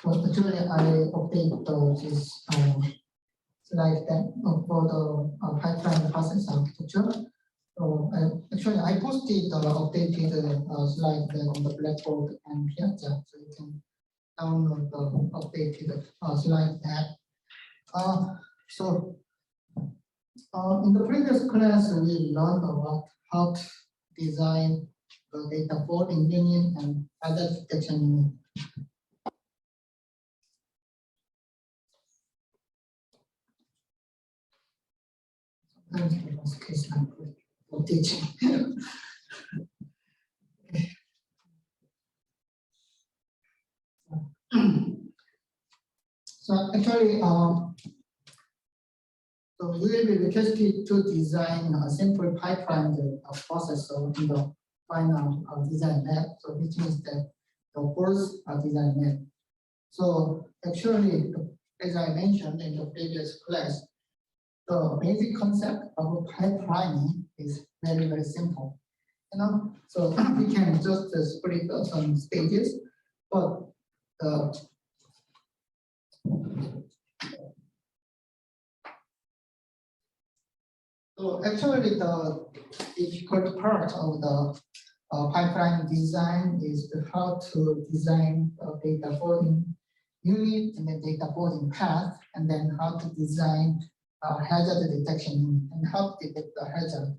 So actually, I update this slide that for the pipeline process architecture. So actually, I posted the updated slide there on the Blackboard and Piazza, so you can download the updated slide there. So in the previous class, we learned about how to design the data folding unit and other detection unit. For teaching. So actually, so we will be requested to design a simple pipeline processor in the final design map. So which means that the first design map. So actually, as I mentioned in the previous class, the basic concept of pipelining is very, very simple. So we can just split some stages, but so actually the difficult part of the pipeline design is how to design the data folding unit and the data folding path, and then how to design hazard detection unit and how to detect the hazard.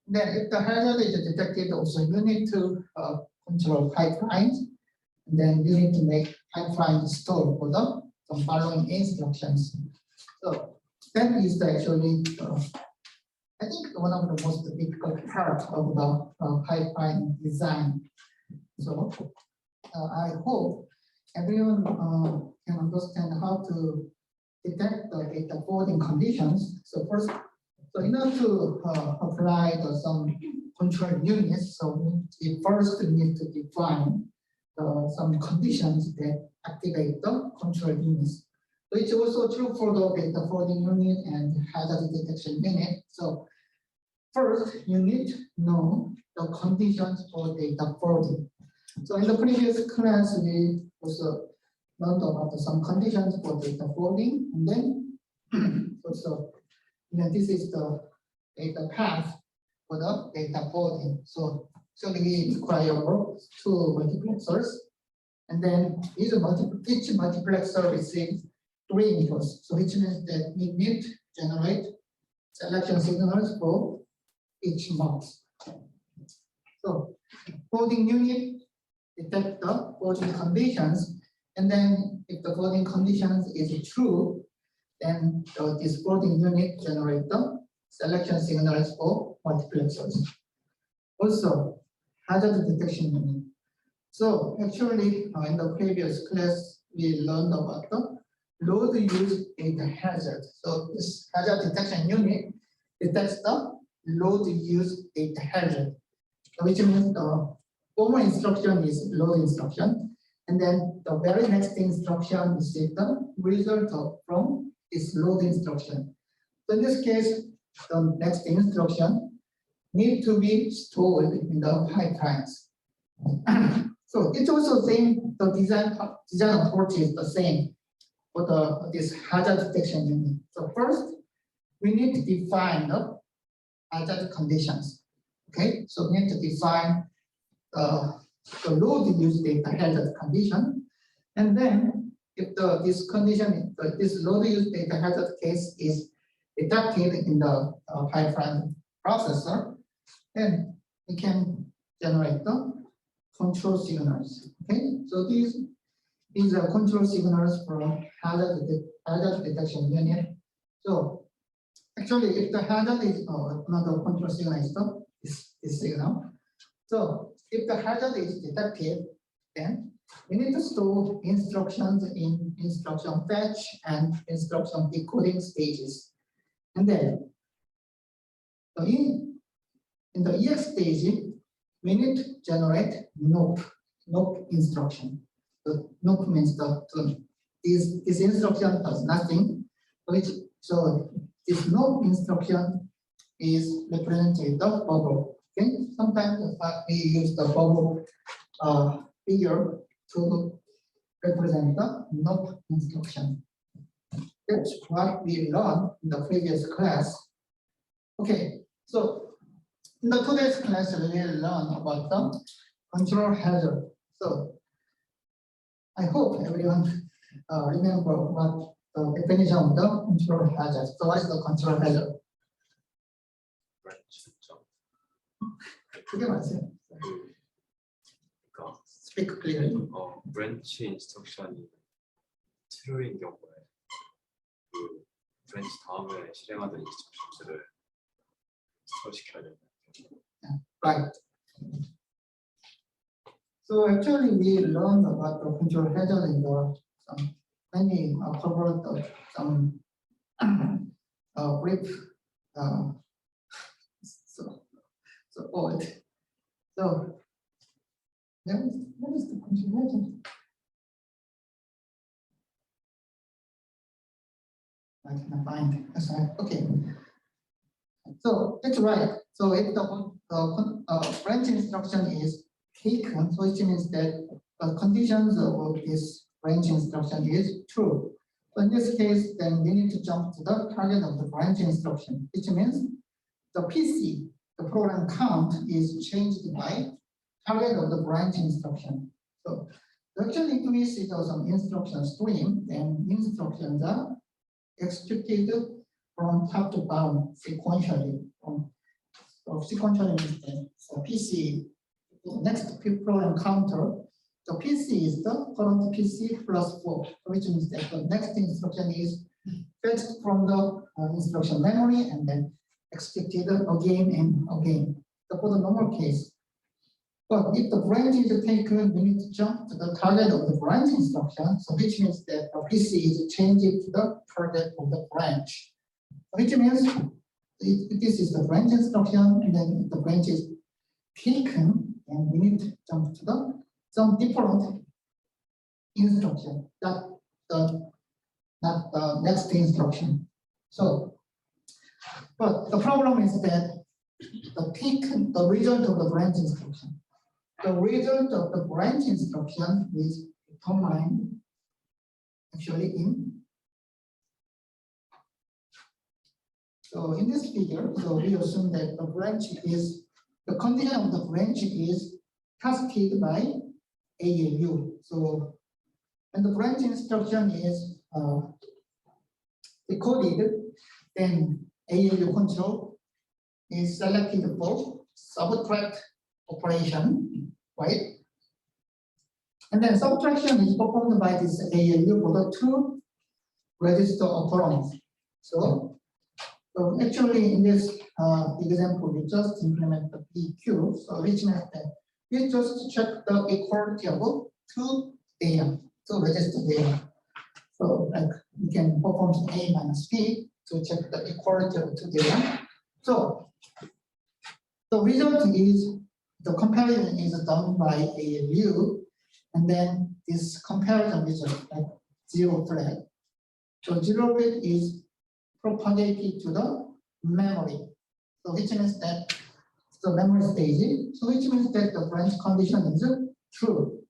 Then if the hazard is detected, also you need to control pipelines, and then you need to make pipeline store for the following instructions. So that is actually I think one of the most difficult part of the pipeline design. So I hope everyone can understand how to detect the data folding conditions. So first, so in order to apply some control units, so we first need to define some conditions that activate the control units. So it's also true for the data folding unit and hazard detection unit. So first, you need to know the conditions for data folding. So in the previous class, we also learned about some conditions for data folding, and then also this is the data path for the data folding. So we require two multiplexers, and then each multiplexer receives 3 inputs. So which means that we need to generate selection signals for each mode. So folding unit detect the folding conditions, and then if the folding conditions is true, then this folding unit generate the selection signals for multiplexers. Also, hazard detection unit. So actually, in the previous class, we learned about the load use data hazard. So this hazard detection unit detects the load use data hazard, which means the former instruction is load instruction, and then the very next instruction is the result from this load instruction. So in this case, the next instruction need to be stored in the pipelines. So it's also same. The design approach is the same for this hazard detection unit. So first, we need to define the hazard conditions. Okay, so we need to define the load use data hazard condition, and then if this condition, this load use data hazard case is detected in the pipeline processor, then we can generate the control signals. Okay, so these are control signals from hazard detection unit. So actually, if the hazard is another control signal is this signal. So if the hazard is detected, then we need to store instructions in instruction fetch and instruction decoding stages. And then so in the EX stage, we need to generate NOP instruction. So NOP means this instruction does nothing. So this NOP instruction is represented the bubble. Okay, sometimes we use the bubble figure to represent the NOP instruction. That's what we learned in the previous class. Okay, so in the today's class, we will learn about the control hazard. So I hope everyone remember what the definition of the control hazard. So what is the control hazard? 그게 맞아요. 그러니까 Speak clearly. 브랜치 인스트럭션이 트루인 경우에 그 브랜치 다음에 실행하던 인스트럭션들을 스토어시켜야 된다. Right. So actually, we learned about the control hazard in the many covered some brief so old. So what is the control hazard? I cannot find it. That's right. Okay. So that's right. So if the branch instruction is taken, so it means that the conditions of this branch instruction is true. So in this case, then we need to jump to the target of the branch instruction, which means the PC, the program count, is changed by target of the branch instruction. So actually, if we see some instruction stream, then instructions are executed from top to bottom sequentially. So sequentially means that so PC, the next program counter, the PC is the current PC plus 4, which means that the next instruction is fetched from the instruction memory and then executed again and again. So for the normal case. But if the branch is taken, we need to jump to the target of the branch instruction, so which means that the PC is changed to the target of the branch. Which means if this is the branch instruction, and then if the branch is taken, and we need to jump to the some different instruction, not the next instruction. So, but the problem is that the result of the branch instruction. The result of the branch instruction is determined actually in this figure. So we assume that the branch is the condition of the branch is tasked by ALU. So when the branch instruction is decoded, then ALU control is selected for subtract operation, right? And then subtraction is performed by this ALU for the two register operands. So actually in this example, we just implement the PQ, so which means that we just check the equality of two data, two register data. So like we can perform A minus B to check the equality of two data. So the result is the comparison is done by ALU, and then this comparison is like zero flag. So zero bit is propagated to the memory. So which means that the memory stage, so which means that the branch condition is true.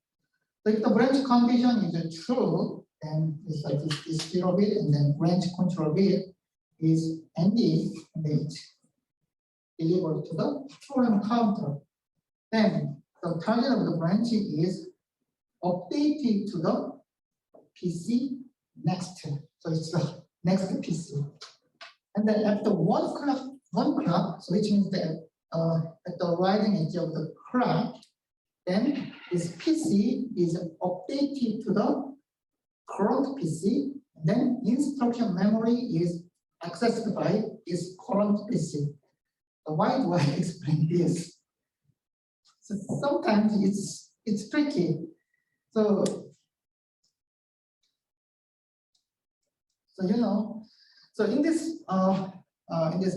So if the branch condition is true, then it's like this 0 bit, and then branch control bit is ND, and then it's delivered to the program counter. Then the target of the branch is updated to the PC next. So it's the next PC. And then after one clock, so which means that at the rising edge of the clock, then this PC is updated to the current PC. And then instruction memory is accessed by this current PC. So why do I explain this? So sometimes it's tricky. So you know, so in this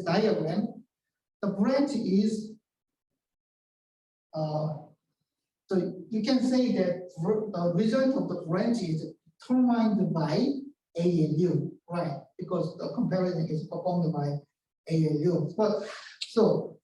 diagram, the branch is so you can say that the result of the branch is determined by ALU, right? Because the comparison is performed by ALU. But so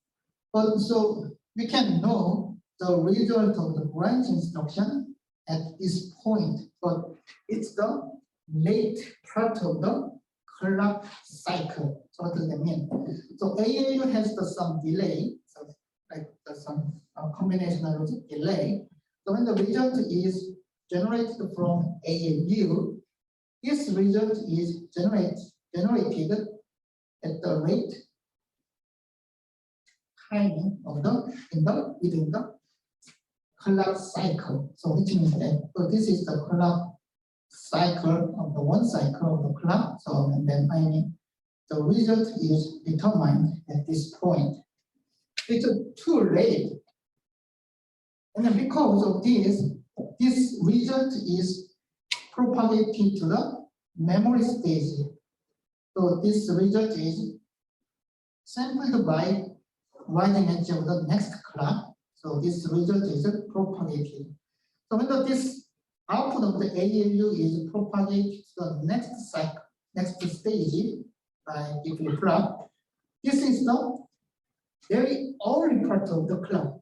we can know the result of the branch instruction at this point, but it's the late part of the clock cycle. So what does that mean? So ALU has some delay, so like some combinational logic delay. So when the result is generated from ALU, this result is generated at the rate timing of within the clock cycle. So which means that this is the clock cycle of the one cycle of the clock. So and then the result is determined at this point. It's too late. And then because of this result is propagated to the memory stage. So this result is sampled by rising edge of the next clock. So this result is propagated. So when this output of the ALU is propagated to the next cycle, next stage by the clock, this is the very early part of the clock.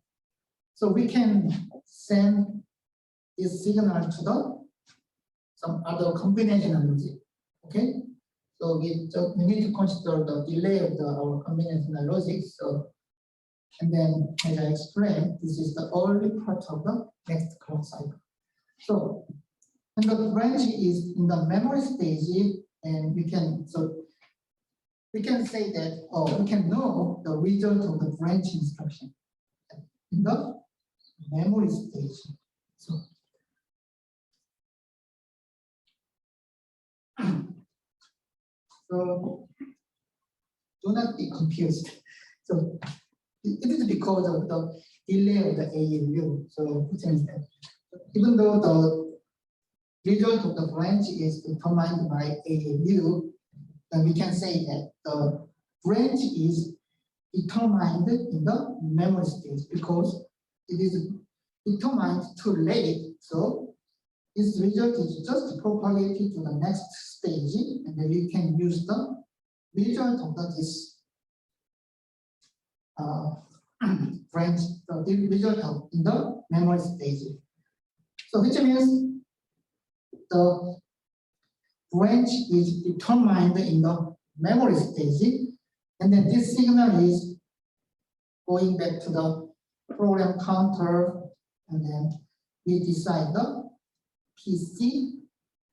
So we can send this signal to some other combinational logic. Okay, so we need to consider the delay of our combinational logic. So, and then as I explained, this is the early part of the next clock cycle. So when the branch is in the memory stage, and we can say that, we can know the result of the branch instruction in the memory stage. So do not be confused. So it is because of the delay of the ALU. So which means that even though the result of the branch is determined by ALU, then we can say that the branch is determined in the memory stage because it is determined too late. So this result is just propagated to the next stage, and then we can use the result of this branch, the result in the memory stage. So which means the branch is determined in the memory stage, and then this signal is going back to the program counter, and then we decide the PC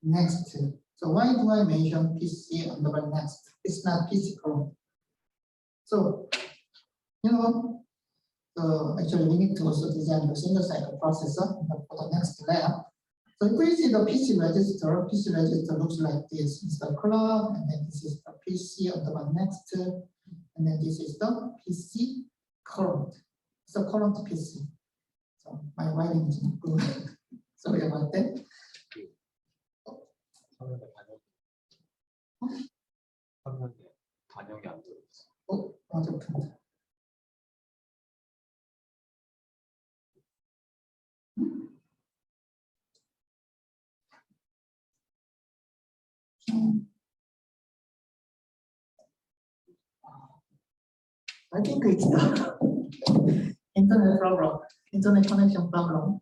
next. So why do I mention PC on the next? It's not PC current. So, actually we need to also design the single cycle processor for the next layer. So if we see the PC register looks like this. It's the clock, and then this is the PC on the next, and then this is the PC current. It's the current PC. So my writing is not good. Sorry about that. 화면에 반영이 안 되고 있어. 맞아. I think it's the internet problem, internet connection problem.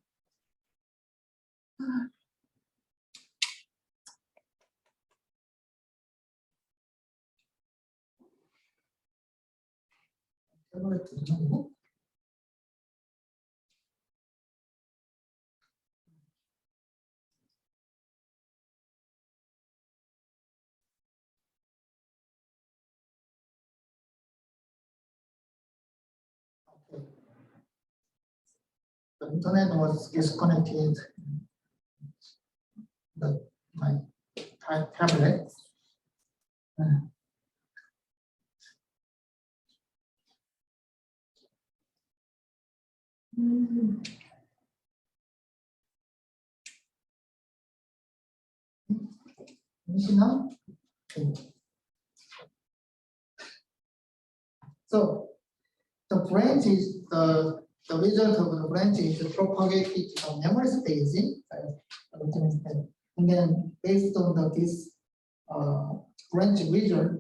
The internet was disconnected. My tablet. Now? Okay. So the branch is the result of the branch is propagated to the memory stage, and then based on this branch result,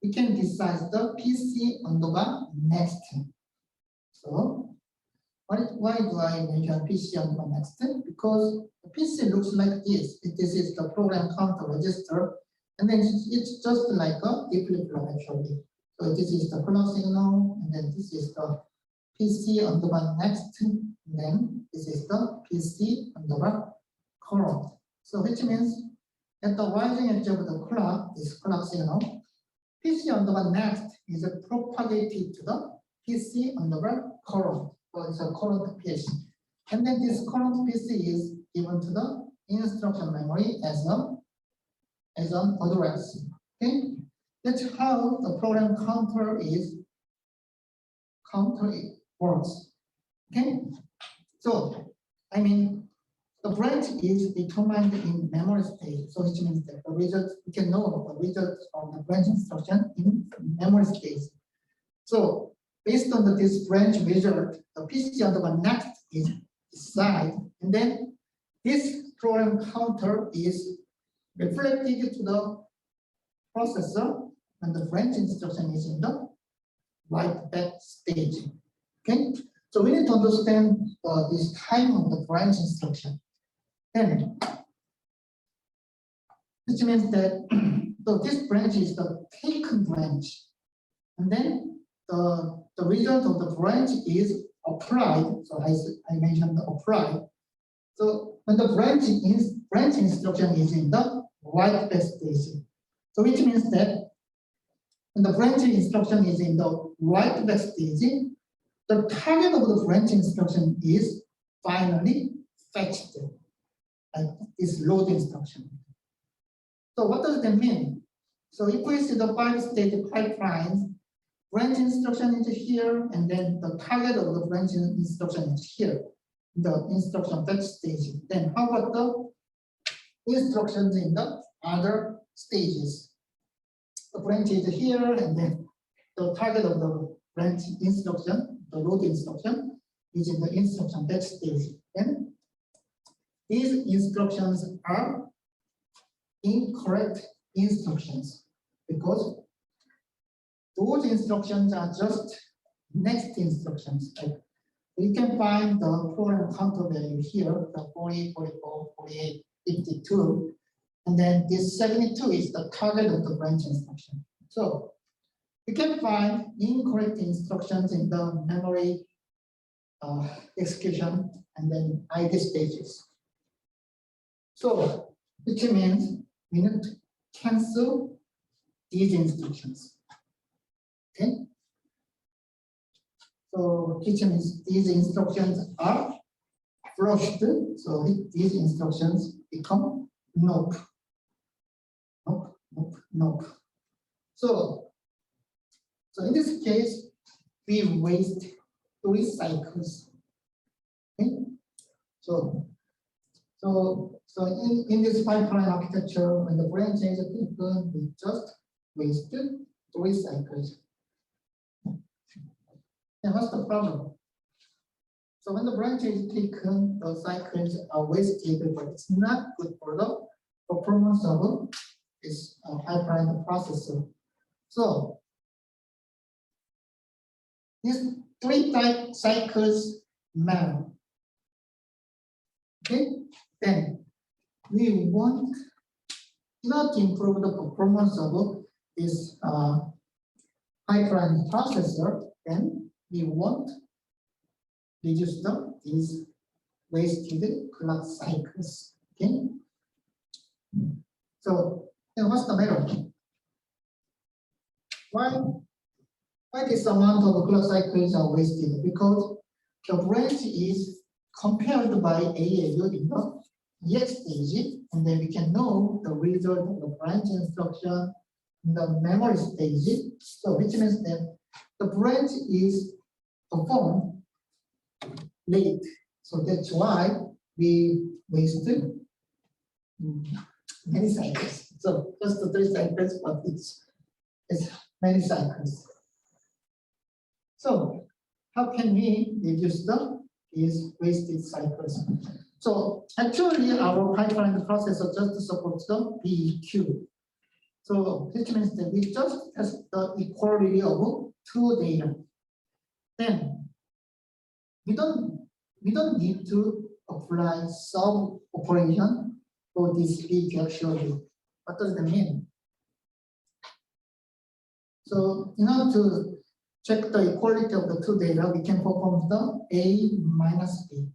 we can decide the PC on the next. So Why do I mention PC on the next? Because the PC looks like this. This is the program counter register, and then it's just like a deep flip-flop actually. So this is the clock signal, and then this is the PC on the next, and then this is the PC on the current. So which means at the rising edge of the clock, this clock signal, PC on the next is propagated to the PC on the current. So it's a current piece. And then this current piece is given to the instruction memory as an address. Okay? That's how the program counter works. Okay? So I mean the branch is determined in memory state. So which means that the result, we can know the result of the branch instruction in memory state. So based on this branch result, the PC on the next is decided, and then this program counter is reflected to the processor, and the branch instruction is in the write back stage. Okay, so we need to understand this time of the branch instruction. Then, which means that so this branch is the taken branch, and then the result of the branch is applied. So I mentioned the applied. So when the branch instruction is in the write back stage, so which means that when the branch instruction is in the write back stage, the target of the branch instruction is finally fetched, like this load instruction. So what does that mean? So if we see the 5-stage pipeline, branch instruction is here, and then the target of the branch instruction is here, the instruction fetch stage. Then how about the instructions in the other stages? The branch is here, and then the target of the branch instruction, the load instruction, is in the instruction fetch stage. And these instructions are incorrect instructions because those instructions are just next instructions. Like we can find the program counter value here, the 40, 44, 48, 52, and then this 72 is the target of the branch instruction. So we can find incorrect instructions in the memory execution and then ID stages. So which means we need to cancel these instructions. Okay. So which means these instructions are flushed. So these instructions become nope. Nope, nope, nope. So in this case, we waste 3 cycles. Okay. So in this pipeline architecture, when the branch is taken, we just wasted 3 cycles. And what's the problem? So when the branch is taken, the cycles are wasted, but it's not good for the performance of this pipeline processor. So these 3 cycles matter. Okay, then we want, in order to improve the performance of this pipeline processor, then we want reduce these wasted clock cycles. Okay. So then what's the matter? Why this amount of clock cycles are wasted? Because the branch is compared by ALU in the EX stage, and then we can know the result of the branch instruction in the memory stage. So which means that the branch is performed late. So that's why we wasted many cycles. So just the 3 cycles, but it's many cycles. So how can we reduce these wasted cycles? So actually our pipeline processor just supports the BEQ. So which means that we just test the equality of 2 data. Then we don't we don't need to apply sub operation for this big actually. What does that mean? So in order to check the equality of the two data, we can perform the A minus B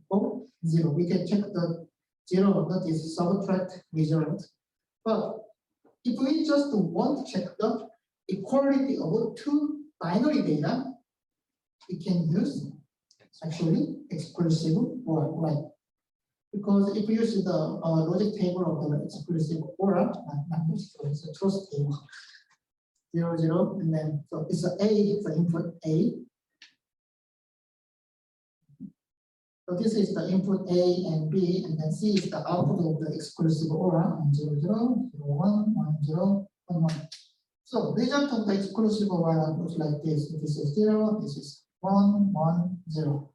or 0. We can check the 0, that is subtract result. But if we just want to check the equality of two binary data, we can use actually exclusive OR, right? Because if you use the logic table of the exclusive OR, not logic table, it's a truth table. 0, 0, and then so it's a the input A. So this is the input A and B, and then C is the output of the exclusive OR, 0, 0, 0, 1, 1, 0, 1, 1. So result of the exclusive OR looks like this. This is 0, this is 1, 1, 0.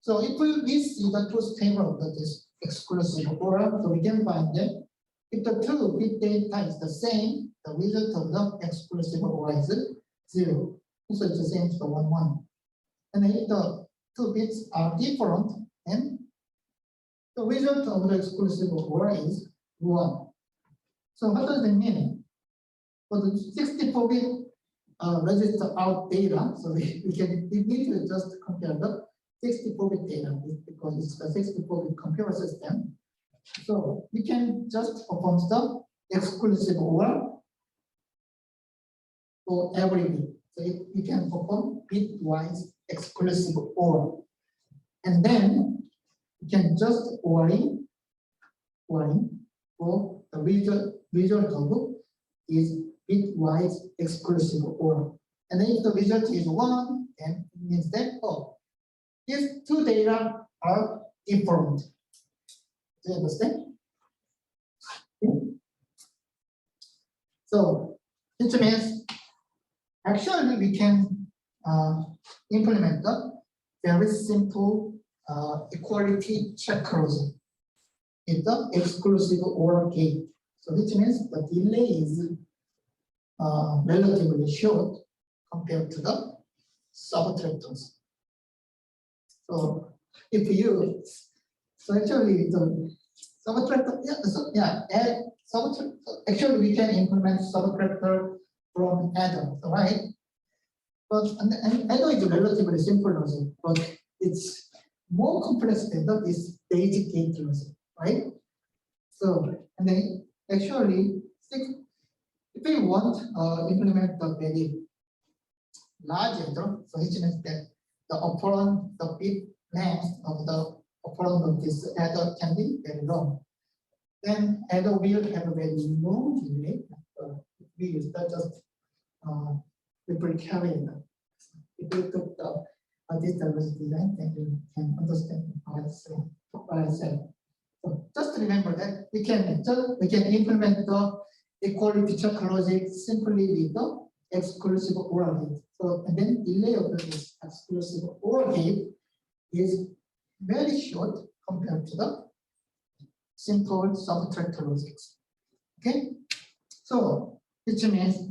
So if we see the truth table of this exclusive OR, so we can find that if the two bit data is the same, the result of the exclusive OR is 0. So it's the same as the 1, 1. And then if the two bits are different, then the result of the exclusive OR is 1. So what does that mean? For the 64-bit register out data, so we need to just compare the 64-bit data because it's the 64-bit computer system. So we can just perform the exclusive OR for every bit. So we can perform bitwise exclusive OR. And then we can just ORing for the result of is bitwise exclusive OR. And then if the result is 1, then it means that these two data are different. Do you understand? So which means actually we can implement the very simple equality check closing in the exclusive OR gate. So which means the delay is relatively short compared to the subtractors. So if you actually the subtractor, actually we can implement subtractor from adder, right? But and adder is relatively simple logic, but it's more complex than this basic gate logic, right? So and then actually if we want implement the very large adder, so which means that the operand, the bit length of the operand of this adder can be very long. Then adder will have a very long delay. We use that just people carrying them. If you took the digital design, then you can understand what I said. So just remember that we can implement the equality check logic simply with the exclusive OR gate. So and then delay of this exclusive OR gate is very short compared to the simple subtractor logics. Okay, so which means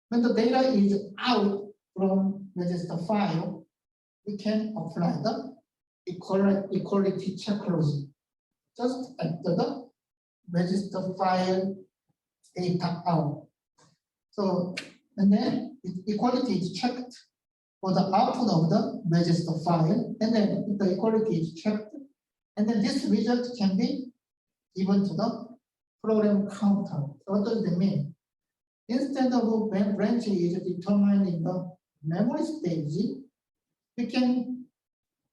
when the data is out from register file, we can apply the equality check logic just after the register file data out. So and then equality is checked for the output of the register file, and then if the equality is checked, and then this result can be given to the program counter. So what does that mean? Instead of when branch is determined in the memory stage, we can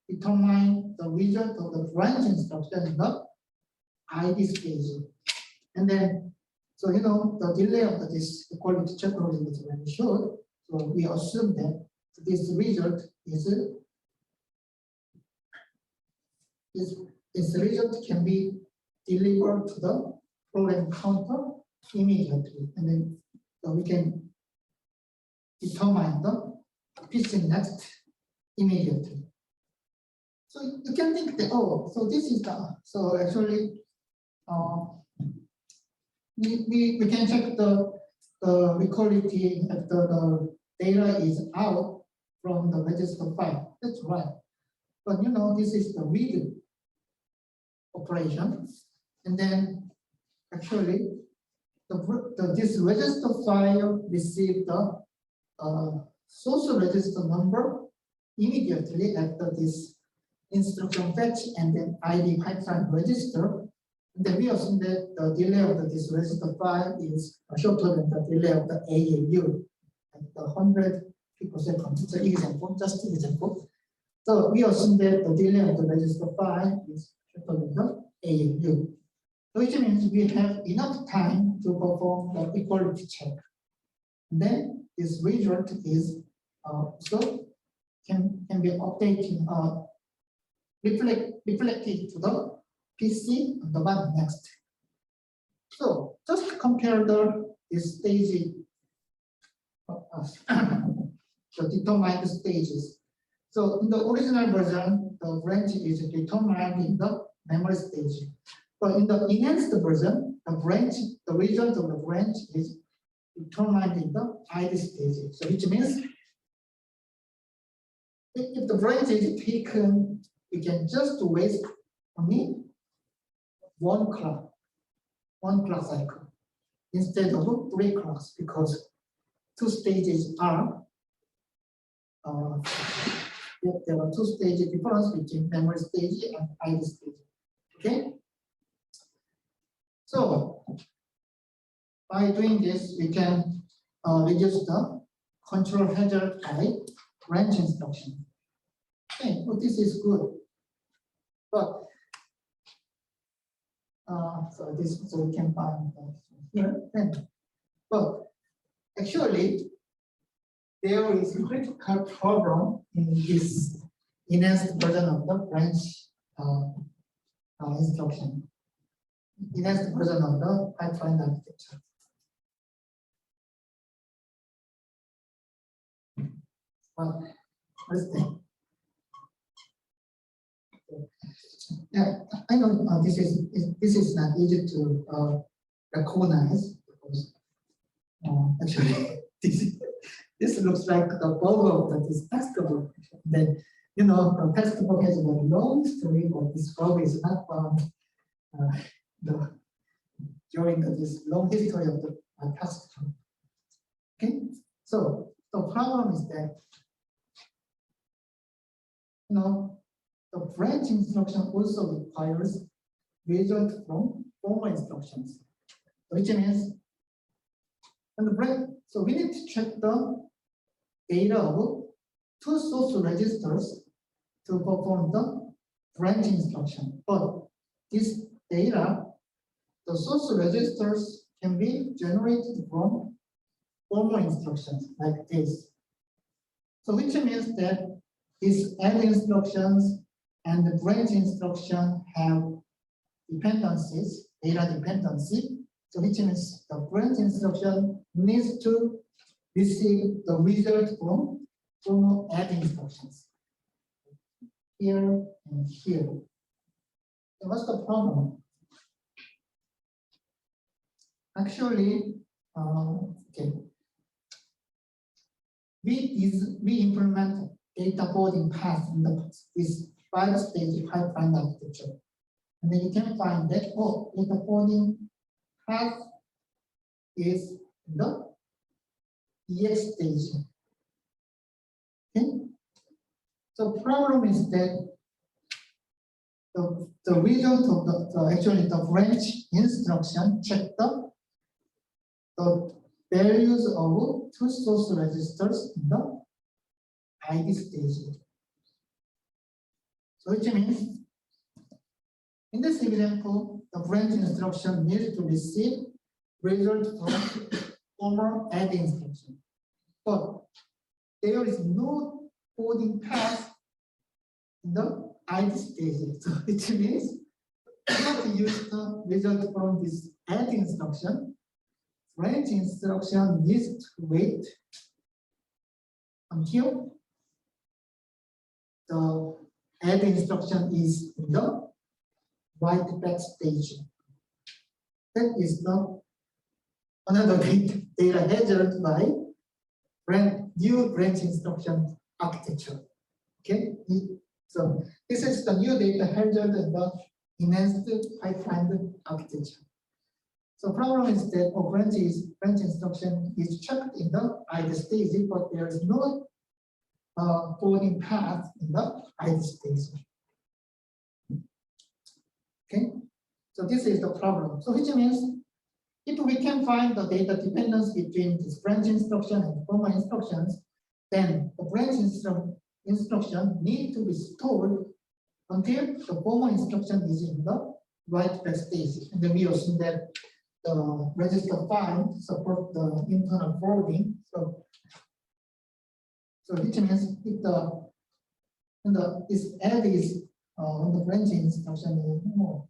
determine the result of the branch instruction in the ID stage. And then, so the delay of this equality check logic is very short. So we assume that this result this result can be delivered to the program counter immediately, and then we can determine the PC next immediately. So you can think that so this is so actually we can check the equality after the data is out from the register file. That's right. But this is the read operation. And then actually this register file received the source register number immediately after this instruction fetch and then ID pipeline register. And then we assume that the delay of this register file is shorter than the delay of the ALU at the 100 picosecond. It's an example, just an example. So we assume that the delay of the register file is shorter than the ALU. Which means we have enough time to perform the equality check. And then this result is so can be updated, reflected to the PC on the bottom next. So just compare this stage, the determined stages. So in the original version, the branch is determined in the memory stage. But in the enhanced version, the result of the branch is determined in the ID stage. So which means if the branch is taken, we can just waste only one clock cycle instead of 3 clocks, because 2 stages are there are 2 stages difference between memory stage and ID stage. Okay. So by doing this, we can reduce the control hazard by branch instruction. Okay, well, this is good. But so we can find here. But actually, there is a critical problem in this enhanced version of the branch instruction. Enhanced version of the pipeline architecture. First thing. Yeah, I know this is not easy to recognize because actually this looks like the bug of this textbook. Then the textbook has a long story, but this bug is not found during this long history of the textbook. Okay, so the problem is that the branch instruction also requires result from former instructions, which means so we need to check the data of 2 source registers to perform the branch instruction. But this data, the source registers can be generated from former instructions like this. So which means that these add instructions and the branch instruction have dependencies, data dependency. So which means the branch instruction needs to receive the result from former add instructions. Here and here. So what's the problem? Actually, okay. We implement data boarding path in this 5-stage pipeline architecture. And then you can find that, data boarding path is the EX stage. Okay? So problem is that the result of actually the branch instruction check the values of 2 source registers in the ID stage. So which means in this example, the branch instruction needs to receive result from former add instruction. But there is no boarding path in the ID stage. So which means you have to use the result from this add instruction. Branch instruction needs to wait until the add instruction is in the write back stage. That is another data hazard by new branch instruction architecture. Okay, So this is the new data handled in the enhanced pipeline architecture. So problem is that a branch instruction is checked in the idle stage, but there is no forwarding path in the idle stage. Okay, so this is the problem. So which means if we can find the data dependence between this branch instruction and the former instructions, then the branch instruction need to be stored until the former instruction is in the write back stage. And then we assume that the register file support the internal forwarding. So which means if this add is on the branch instruction is more.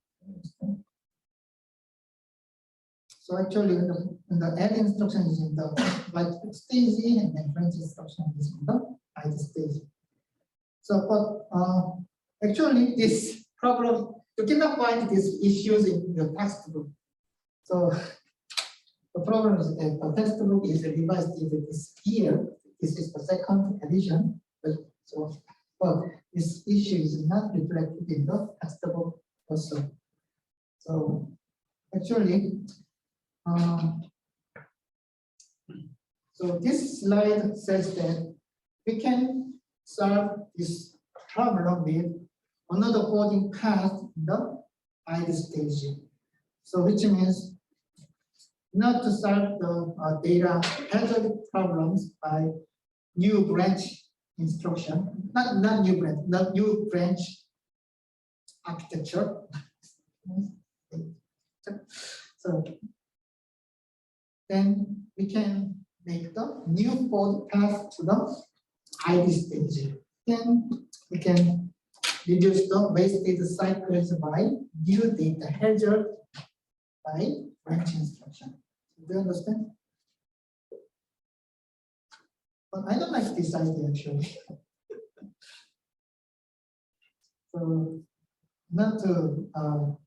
So actually, when the add instruction is in the write back stage, and then branch instruction is in the idle stage. So, but actually, this problem you cannot find these issues in your textbook. So the problem is that the textbook is revised this year. This is the second edition, but this issue is not reflected in the textbook also. So actually, so this slide says that we can solve this problem with another forwarding path in the idle stage. So which means not to solve the data hazard problems by new branch instruction, not new branch architecture. So then we can make the new forward path to the idle stage. Then we can reduce the wasted cycles by new data hazard by branch instruction. Do you understand? But I don't like this idea actually. So not to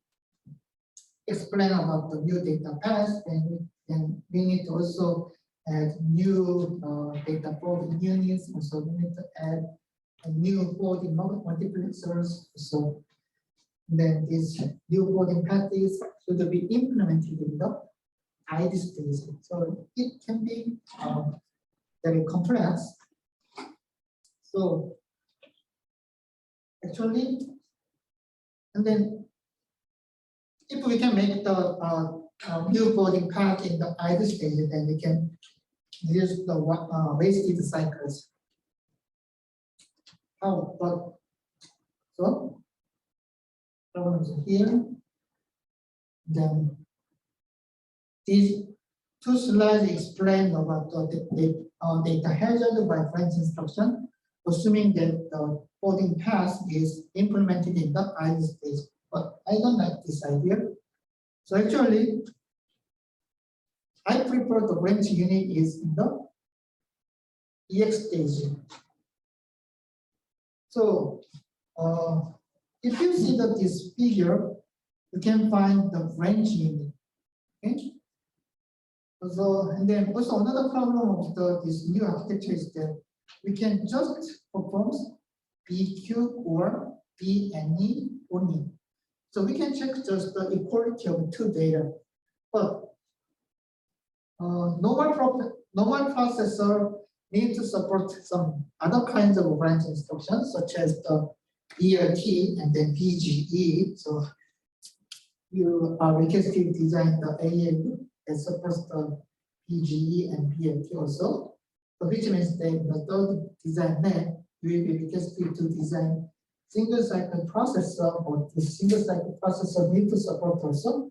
explain about the new data path, then we need to also add new data forwarding units. Also, we need to add a new forwarding multiplexers. So then these new forwarding paths should be implemented in the idle stage. So it can be very complex. So actually, and then if we can make the new forwarding path in the idle stage, then we can reduce the wasted cycles. How? But so problems here. Then these two slides explain about the data hazard by branch instruction, assuming that the forwarding path is implemented in the idle stage. But I don't like this idea. So actually, I prefer the branch unit is in the EX stage. So if you see that this figure, you can find the branch unit. Okay. So and then also another problem of this new architecture is that we can just perform BQ or BNE only. So we can check just the equality of two data, but normal processor need to support some other kinds of branch instructions, such as the BLT and then BGE. So you are requested to design the ALU that supports the BGE and BLT also. So which means that in the third design net, you will be requested to design single cycle processor, or the single cycle processor need to support also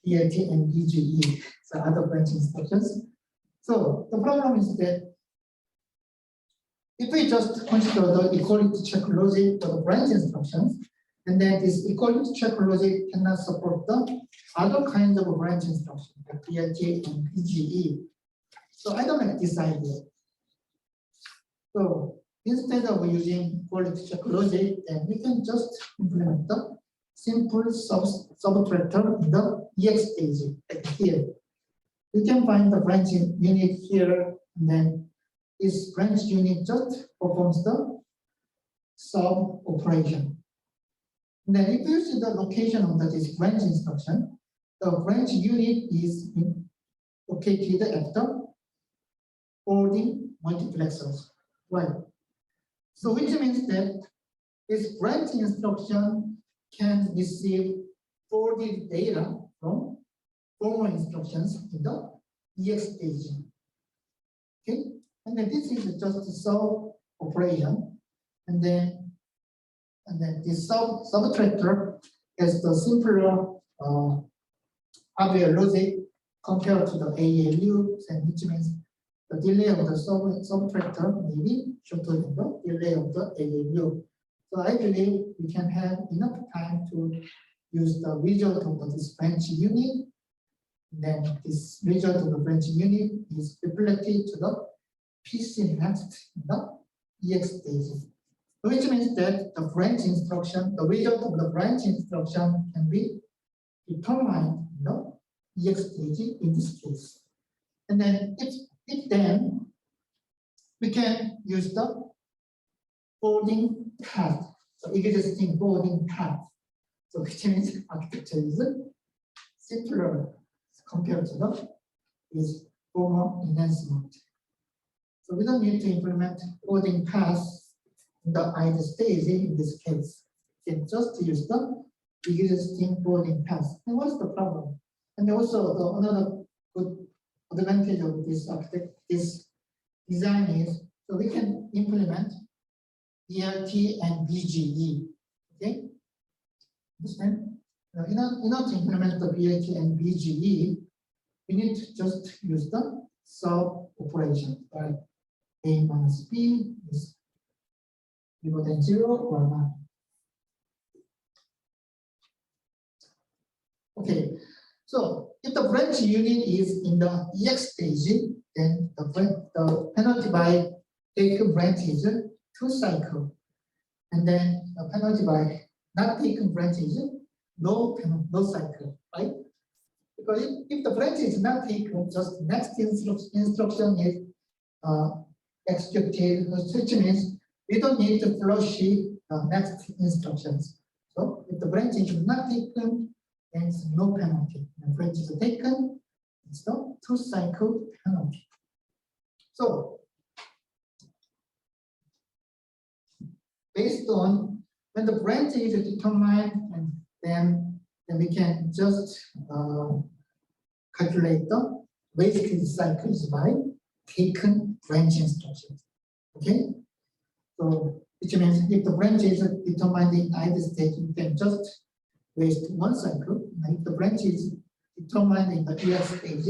BLT and BGE, so other branch instructions. So the problem is that if we just consider the equality check logic for the branch instructions, and then this equality check logic cannot support the other kinds of branch instructions, like BLT and BGE. So I don't like this idea. So instead of using equality check logic, then we can just implement the simple subtractor in the EX stage, like here. We can find the branch unit here, and then this branch unit just performs the sub operation. Then if you see the location of this branch instruction, the branch unit is located at the forwarding multiplexers, right? So which means that this branch instruction can receive forwarded data from former instructions in the EX stage. Okay, and then this is just a sub operation, and then this subtractor is the simpler hardware logic compared to the ALU, and which means the delay of the subtractor may be shorter than the delay of the ALU. So I believe we can have enough time to use the result of this branch unit. Then this result of the branch unit is reflected to the PC next in the EX stage, which means that the branch instruction, the result of the branch instruction can be determined in the EX stage in this case. And then if then we can use the forwarding path, so existing forwarding path. So which means architecture is simpler compared to the is former enhancement. So we don't need to implement forwarding paths in the either stage in this case. You can just use the existing forwarding path. And what's the problem? And also another good advantage of this design is so we can implement BRT and BGE. Okay, understand? In order to implement the BRT and BGE, we need to just use the sub operation. Right? A minus B is bigger than 0 or not. Okay, so if the branch unit is in the EX stage, then the penalty by taken branch is 2 cycle, and then the penalty by not taken branch is no cycle, right? Because if the branch is not taken, just next instruction is executed, which means we don't need to flush the next instructions. So if the branch is not taken, then it's no penalty. The branch is taken, it's the 2 cycle penalty. So based on when the branch is determined, and then we can just calculate the wasted cycles by taken branch instructions. Okay, so which means if the branch is determined in either stage, you can just waste 1 cycle. And if the branch is determined in the EX stage,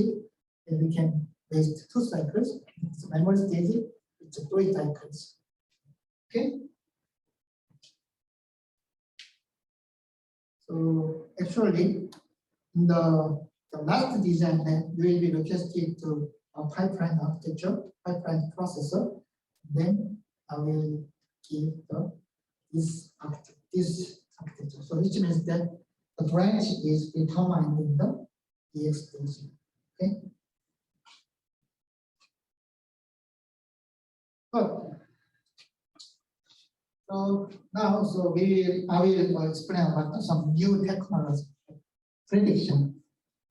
then we can waste 2 cycles. So memory stage, it's 3 cycles. Okay. So actually, in the last design, then we will be requested to a pipeline architecture, pipeline processor. Then I will give this architecture. So which means that the branch is determined in the EX stage. Okay. Good. So now, I will explain about some new technology, prediction.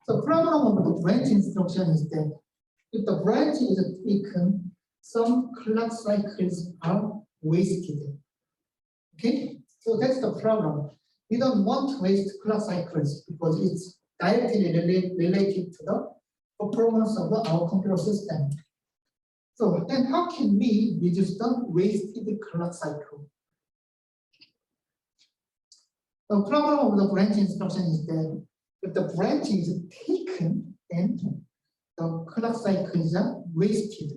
So problem of the branch instruction is that if the branch is taken, some clock cycles are wasted. Okay, so that's the problem. We don't want to waste clock cycles because it's directly related to the performance of our computer system. So then how can we reduce the wasted clock cycle? The problem of the branch instruction is that if the branch is taken, then the clock cycles are wasted.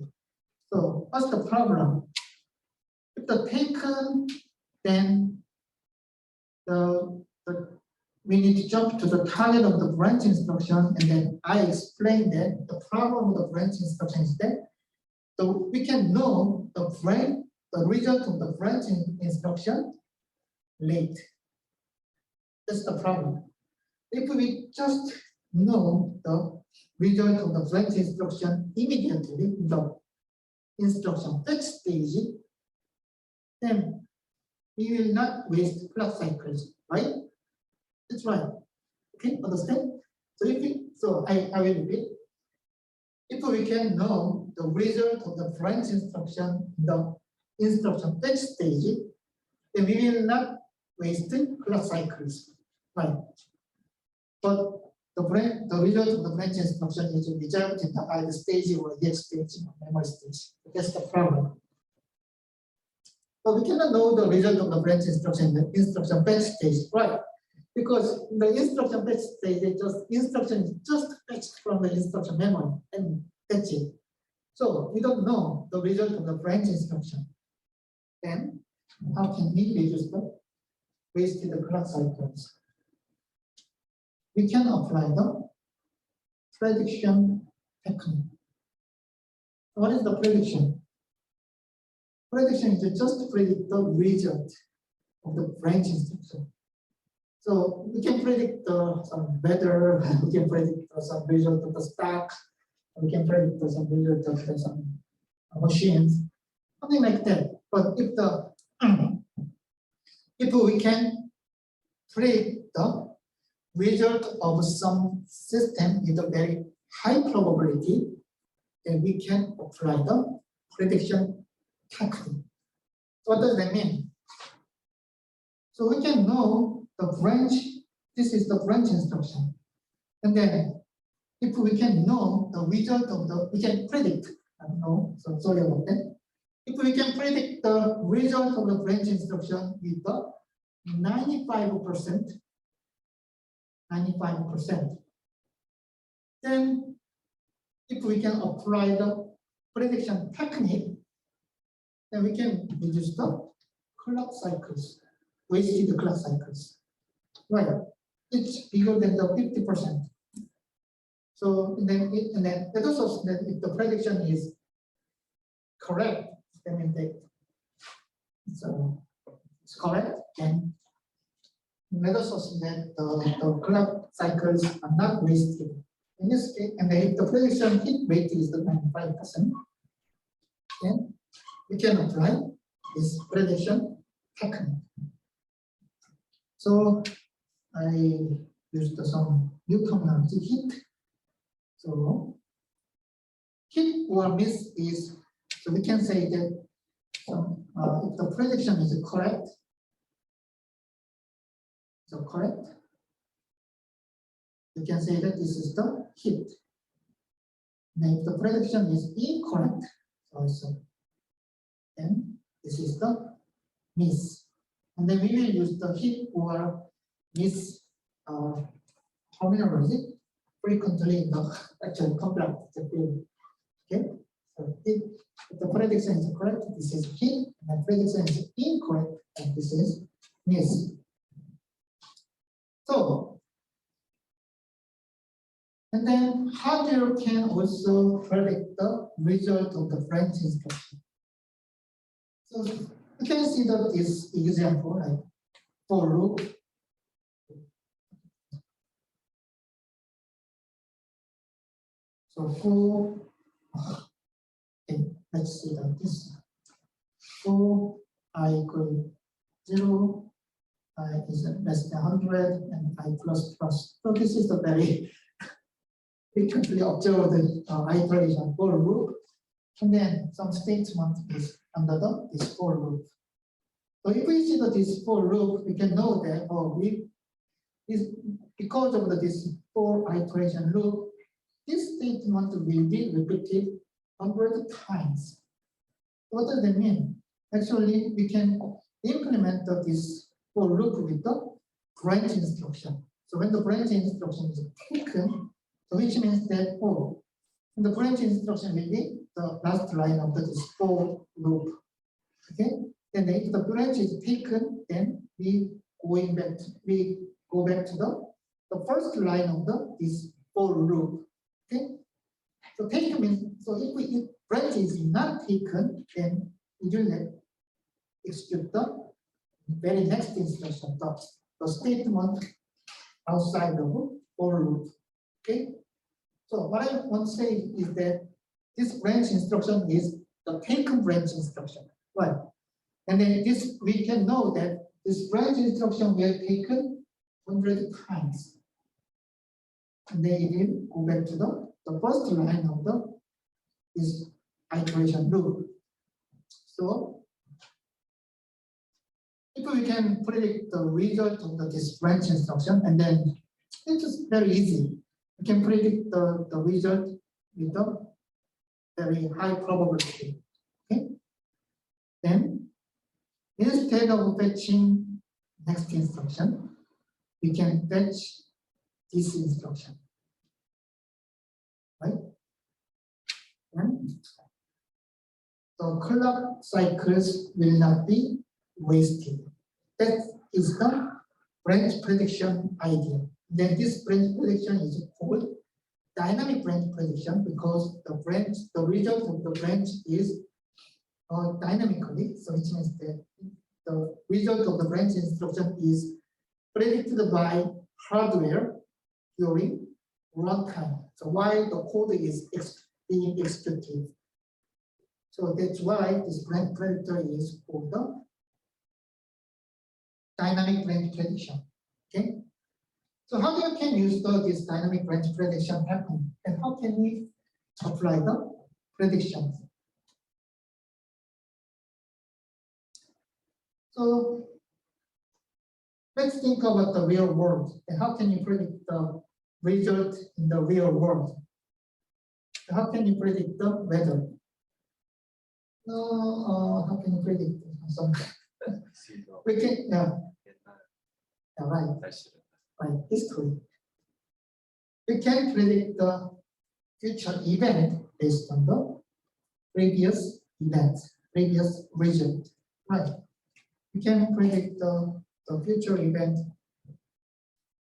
So what's the problem? If the taken, then we need to jump to the target of the branch instruction, and then I explained that the problem of the branch instruction is that we can know the result of the branch instruction late. That's the problem. If we just know the result of the branch instruction immediately in the instruction fetch stage, then we will not waste clock cycles, right? That's right. Okay, understand? So I will repeat. If we can know the result of the branch instruction in the instruction fetch stage, then we will not waste clock cycles, right? But the result of the branch instruction is reserved in the either stage or the stage or memory stage. That's the problem. But we cannot know the result of the branch instruction in the instruction fetch stage, right? Because in the instruction fetch stage, instruction is just fetched from the instruction memory, and that's it. So we don't know the result of the branch instruction. Then how can we reduce the wasted clock cycles? We can apply the prediction technique. What is the prediction? Prediction is just to predict the result of the branch instruction. So we can predict some weather, we can predict some result of the stock, we can predict some result of some machines, something like that. But if we can predict the result of some system with a very high probability, then we can apply the prediction technique. What does that mean? So we can know the branch, this is the branch instruction. And then if we can know the result of we can predict, I don't know, so sorry about that. If we can predict the result of the branch instruction with the 95%, then if we can apply the prediction technique, then we can reduce the clock cycles, wasted clock cycles. Right, it's bigger than the 50%. So then that also that if the prediction is correct, that means that it's correct, and let us assume that the clock cycles are not wasted. In this case, and if the prediction hit rate is the 95%, then we can apply this prediction technique. So I used some new terminology, hit. So hit or miss is, so we can say that if the prediction is correct, you can say that this is the hit. And if the prediction is incorrect, then this is the miss. And then we will use the hit or miss terminology frequently in the actual complex field. Okay, so if the prediction is correct, this is hit, and the prediction is incorrect, and this is miss. So, and then hardware can also predict the result of the branch instruction. So you can see that this example, like for loop. So for, okay, let's see that this for I equal 0, I is less than 100, and I plus plus. So this is the very frequently observed iteration for loop. And then some statement is under this for loop. So if we see that this for loop, we can know that because of this for iteration loop, this statement will be repeated 100 times. What does that mean? Actually, we can implement this for loop with the branch instruction. So when the branch instruction is taken, so which means that the branch instruction will be the last line of this for loop. Okay, and if the branch is taken, then we go back to the first line of this for loop. Okay, so take means, so if branch is not taken, then we will execute the very next instruction, the statement outside of for loop. Okay, so what I want to say is that this branch instruction is the taken branch instruction. Right? And then this, we can know that this branch instruction we have taken 100 times. And then it will go back to the first line of this iteration loop. So if we can predict the result of this branch instruction, and then it's just very easy. We can predict the result with a very high probability. Okay. Then instead of fetching next instruction, we can fetch this instruction. Right? And the clock cycles will not be wasted. That is the branch prediction idea. Then this branch prediction is called dynamic branch prediction because the result of the branch is dynamically, so which means that the result of the branch instruction is predicted by hardware during runtime. So while the code is being executed. So that's why this branch predictor is called the dynamic branch prediction. Okay. So how you can use this dynamic branch prediction happen, and how can we apply the predictions? So let's think about the real world and how can you predict the result in the real world? How can you predict the weather? How can you predict something? We can, right, history. We can predict the future event based on the previous events, previous result. Right. We can predict the future event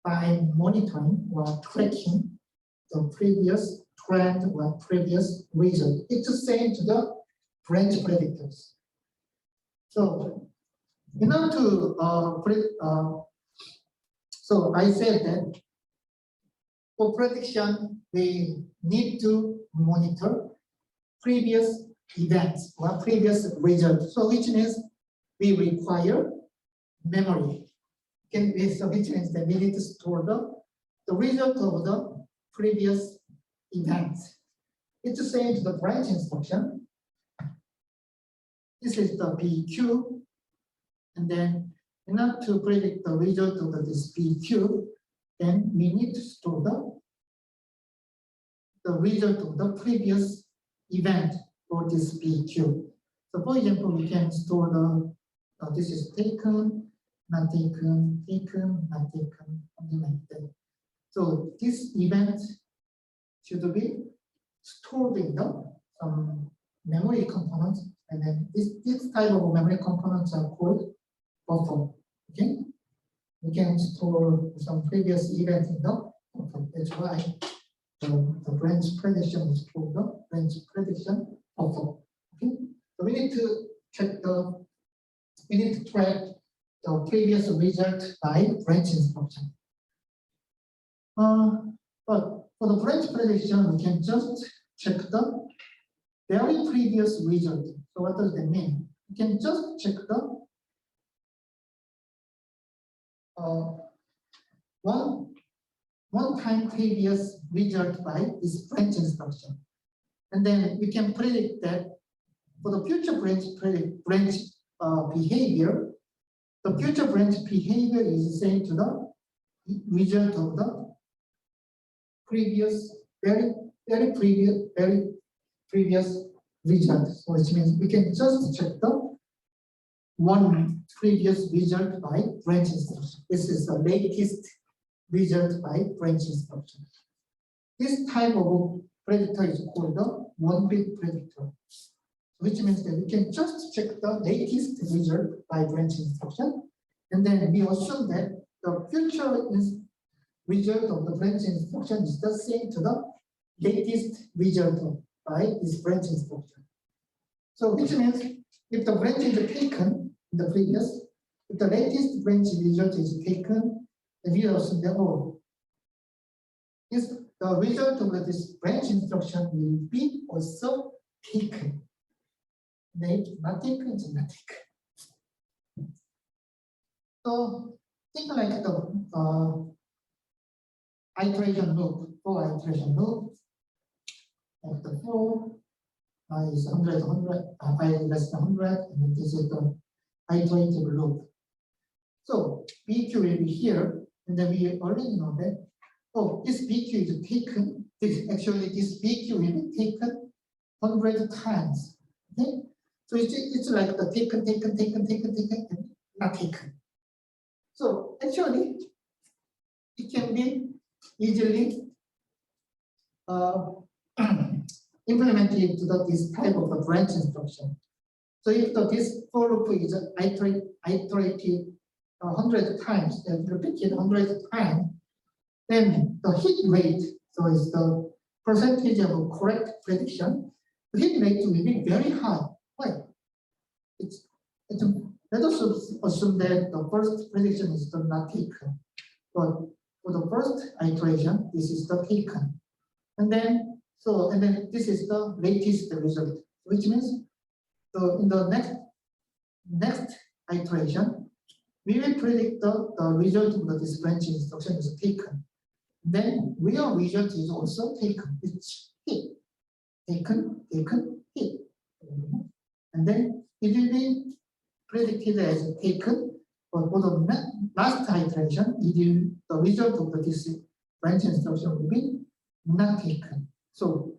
by monitoring or tracking the previous trend or previous result. It's the same to the branch predictors. So in order to so I said that for prediction, we need to monitor previous events or previous results. So which means we require memory. So which means that we need to store the result of the previous events. It's the same to the branch instruction. This is the BQ. And then in order to predict the result of this BQ, then we need to store the result of the previous event for this BQ. So for example, we can store this is taken, not taken, taken, not taken, something like that. So this event should be stored in some memory components, and then this type of memory components are called buffer. Okay, we can store some previous event in the buffer. That's why the branch prediction is called the branch prediction buffer. Okay, so we need to check we need to track the previous result by branch instruction. But for the branch prediction, we can just check the very previous result. So what does that mean? We can just check the one time previous result by this branch instruction. And then we can predict that for the future branch behavior, the future branch behavior is the same to the result of the previous, very previous result. So which means we can just check the one previous result by branch instruction. This is the latest result by branch instruction. This type of predictor is called the one-bit predictor, which means that we can just check the latest result by branch instruction, and then we assume that the future result of the branch instruction is the same to the latest result by this branch instruction. So which means if the branch is taken in the previous, if the latest branch result is taken, then we assume that the result of this branch instruction will be also taken. If not taken, it's not taken. So think like the iteration loop, for iteration loop, like the for is 100, 100, I less than 100, and this is the iterative loop. So BQ will be here, and then we already know that, oh, this BQ is taken, this BQ will be taken 100 times, okay? So it's like the taken, and not taken. So actually, it can be easily implemented to this type of a branch instruction. So if this for loop is iterated 100 times, and repeated 100 times, then the hit rate, so it's the percentage of correct prediction, the hit rate will be very high. Why? Let us assume that the first prediction is not taken, but for the first iteration, this is the taken, and then this is the latest result, which means in the next iteration, we will predict the result of this branch instruction is taken. Then real result is also taken. It's hit, taken, hit, and then it will be predicted as taken. But for the last iteration, the result of this branch instruction will be not taken. So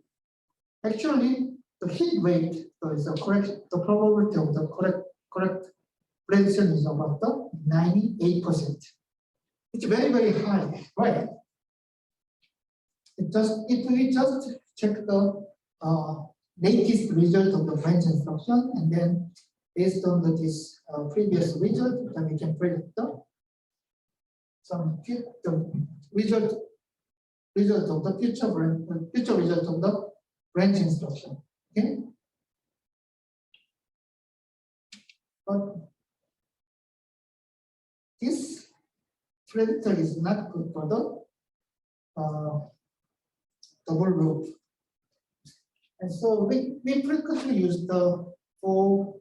actually, the hit rate is the probability of the correct prediction is about the 98%. It's very, very high, right? If we just check the latest result of the branch instruction, and then based on this previous result, then we can predict the result of the future result of the branch instruction. Okay, but this predictor is not good for the double loop, and so we frequently use the for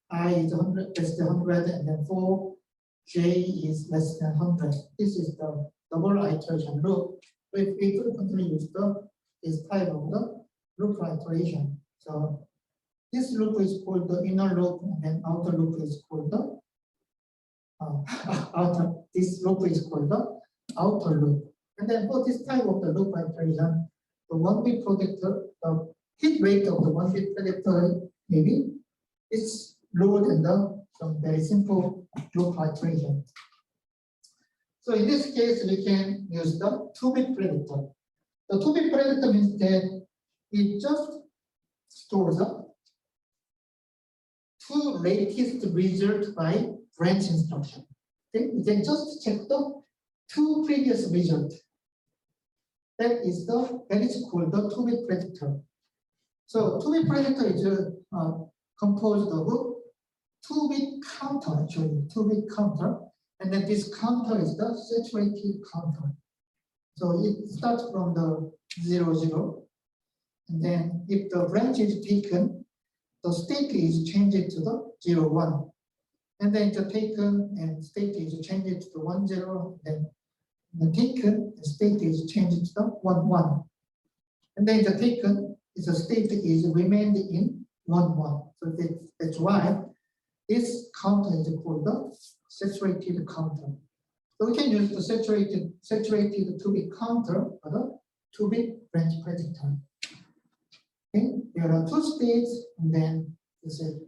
I is 100 less than 100, and then for j is less than 100. This is the double iteration loop. We frequently use this type of the loop iteration. So this loop is called the inner loop, and then outer loop is called the outer. This loop is called the outer loop. And then for this type of the loop iteration, the one-bit predictor, the hit rate of the one-bit predictor maybe is lower than some very simple loop iteration. So in this case, we can use the two-bit predictor. The two-bit predictor means that it just stores up two latest results by branch instruction. Okay, we can just check the two previous results. That is called the two-bit predictor. So two-bit predictor is composed of two-bit counter, actually, two-bit counter, and then this counter is the saturated counter. So it starts from the 0, 0, and then if the branch is taken, the state is changed to the 0, 1, and then the taken and state is changed to the 1, 0, then the taken state is changed to the 1, 1, and then the taken is a state is remained in 1, 1. So that's why this counter is called the saturated counter. So we can use the saturated two-bit counter for the two-bit branch predictor. Okay, there are two states, and then this is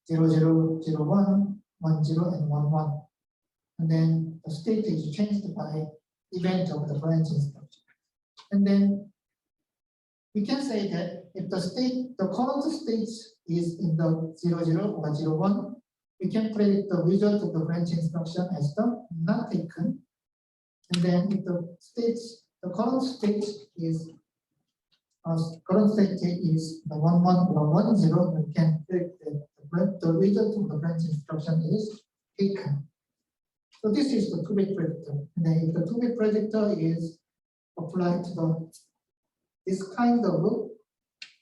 0, 0, 0, 1, 1, 0, and 1, 1. And then the state is changed by event of the branch instruction. And then we can say that if the current state is in the 0, 0 or 0, 1, we can predict the result of the branch instruction as the not taken. And then if the current state is the 1, 1 or 1, 0, we can predict that the result of the branch instruction is taken. So this is the two-bit predictor. And then if the two-bit predictor is applied to this kind of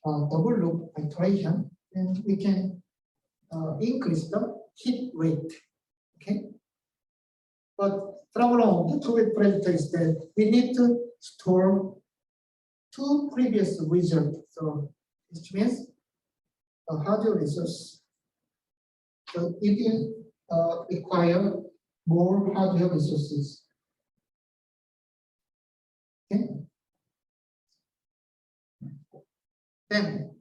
double loop iteration, then we can increase the hit rate. Okay, But problem of the two-bit predictor is that we need to store two previous results. So which means a hardware resource. So it will require more hardware resources. Okay. Then